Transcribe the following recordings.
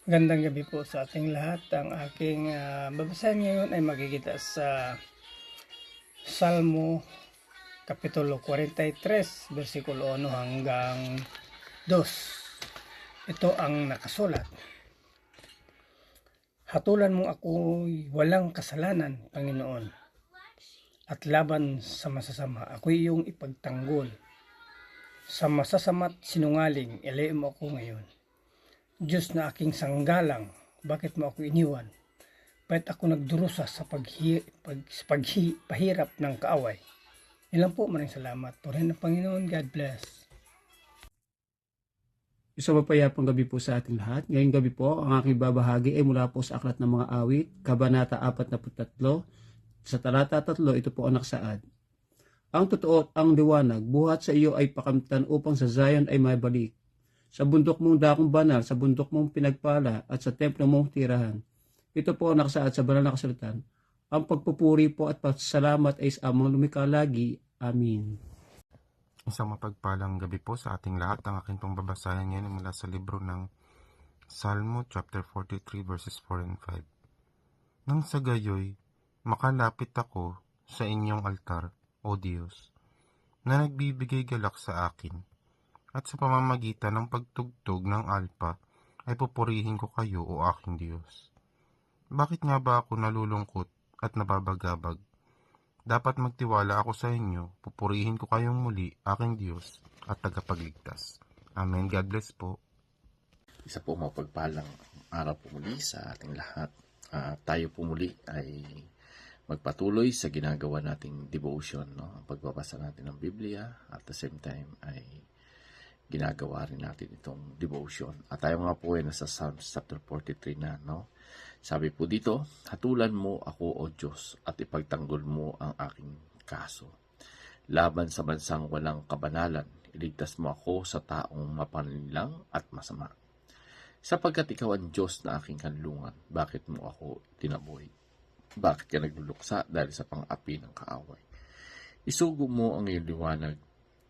Magandang gabi po sa ating lahat. Ang aking babasahin ngayon ay makikita sa Salmo Kapitulo 43, versikulo 1 hanggang 2. Ito ang nakasulat. Hatulan mo ako'y walang kasalanan, Panginoon, at laban sa masasama ako'y iyong ipagtanggol. Sa masasama't sinungaling, ilayo mo ako ngayon. Diyos na aking sanggalang, bakit mo ako iniwan? Bakit ako nagdurusa sa pahirap ng kaaway? Ilan po, maraming salamat. Purihin ng Panginoon. God bless. Isang mapayapang gabi po sa ating lahat. Ngayong gabi po, ang aking babahagi ay mula po sa Aklat ng Mga Awit, Kabanata 43. Sa talata 3, ito po ang nakasaad. Ang totoo at ang liwanag, buhat sa iyo ay pakamtan upang sa Zion ay mabalik. Sa bundok mong dakong banal, sa bundok mong pinagpala, at sa templo mong tirahan. Ito po ang nakasaad sa banal na kasulatan. Ang pagpupuri po at pasalamat ay sa amang lumikha lagi. Amin. Isang mapagpalang gabi po sa ating lahat. Ang aking pong babasahin ngayon mula sa libro ng Salmo chapter 43 verses 4 and 5. Nang sa gayoy, makalapit ako sa inyong altar, O Diyos, na nagbibigay galak sa akin, at sa pamamagitan ng pagtugtog ng alpa ay pupurihin ko kayo, O aking Diyos. Bakit nga ba ako nalulungkot at nababagabag? Dapat magtiwala ako sa inyo, pupurihin ko kayong muli, aking Diyos at tagapagligtas. Amen. God bless po. Isa po mapagpalang araw po muli sa ating lahat. Tayo po muli ay magpatuloy sa ginagawa nating devotion, no? Ang pagbabasa natin ng Biblia, at the same time ay ginagawa rin natin itong devotion. At tayo nga po ay nasa Psalms chapter 43 na, no? Sabi po dito, hatulan mo ako, O Diyos, at ipagtanggol mo ang aking kaso. Laban sa bansang walang kabanalan, iligtas mo ako sa taong mapanlinlang at masama. Sapagkat ikaw ang Diyos na aking kanlungan, bakit mo ako tinaboy? Bakit ka nagluluksa dahil sa pang-api ng kaaway? Isugo mo ang iyong liwanag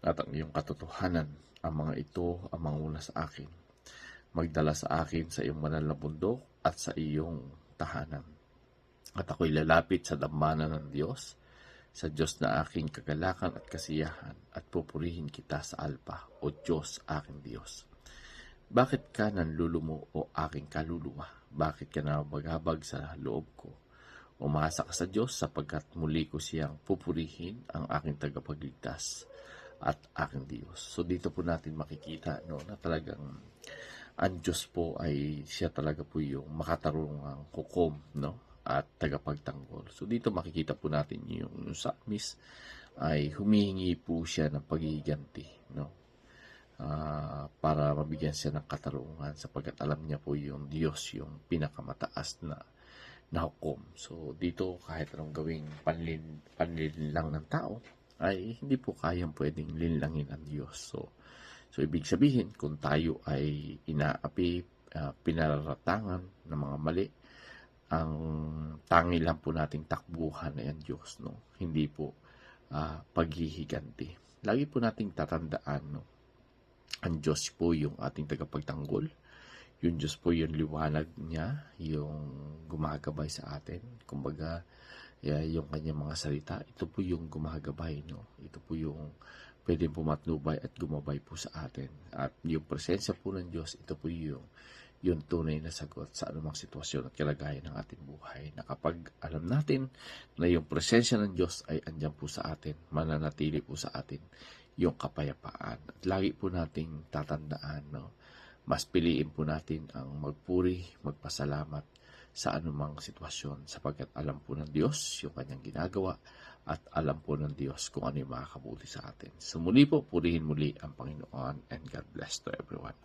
at ang iyong katotohanan. Ang mga ito ang manguna sa akin. Magdala sa akin sa iyong banal na bundok at sa iyong tahanan. At ako'y lalapit sa dambana ng Diyos, sa Diyos na aking kagalakan at kasiyahan, at pupurihin kita sa alpa, O Diyos, aking Diyos. Bakit ka nanlulumo, o aking kaluluwa? Bakit ka nabagabag sa loob ko? Umasa ka sa Diyos, sapagkat muli ko siyang pupurihin, ang aking tagapagligtas at aking Diyos. So dito po natin makikita, no, na talagang ang Diyos po ay siya talaga po yung makatarungang hukom, no, at tagapagtanggol. So dito makikita po natin yung psalmist ay humihingi po siya ng paghihiganti, no, para mabigyan siya ng katarungan, sapagkat alam niya po yung Diyos yung pinakamataas na hukom. So dito kahit anong gawing panlinlang ng tao ay hindi po kayang pwedeng linlangin ang Diyos. So ibig sabihin, kung tayo ay inaapi, pinaratangan ng mga mali, ang tangi lang po nating takbuhan ay ang Diyos, no? Hindi po paghihiganti. Lagi po nating tatandaan, no? Ang Diyos po yung ating tagapagtanggol. Yung Diyos po yung liwanag niya, yung gumagabay sa atin. Kumbaga, yung kanyang mga salita, ito po yung gumagabay, no? Ito po yung pwedeng pumatnubay at gumabay po sa atin. At yung presensya po ng Diyos, ito po yung tunay na sagot sa anumang sitwasyon at kalagayan ng ating buhay. Na kapag alam natin na yung presensya ng Diyos ay andyan po sa atin, mananatili po sa atin yung kapayapaan. At lagi po nating tatandaan, no? Mas piliin po natin ang magpuri, magpasalamat sa anumang sitwasyon, sapagkat alam po ng Diyos yung kanyang ginagawa at alam po ng Diyos kung ano yung makakabuti sa atin. So muli po, purihin muli ang Panginoon, and God bless to everyone.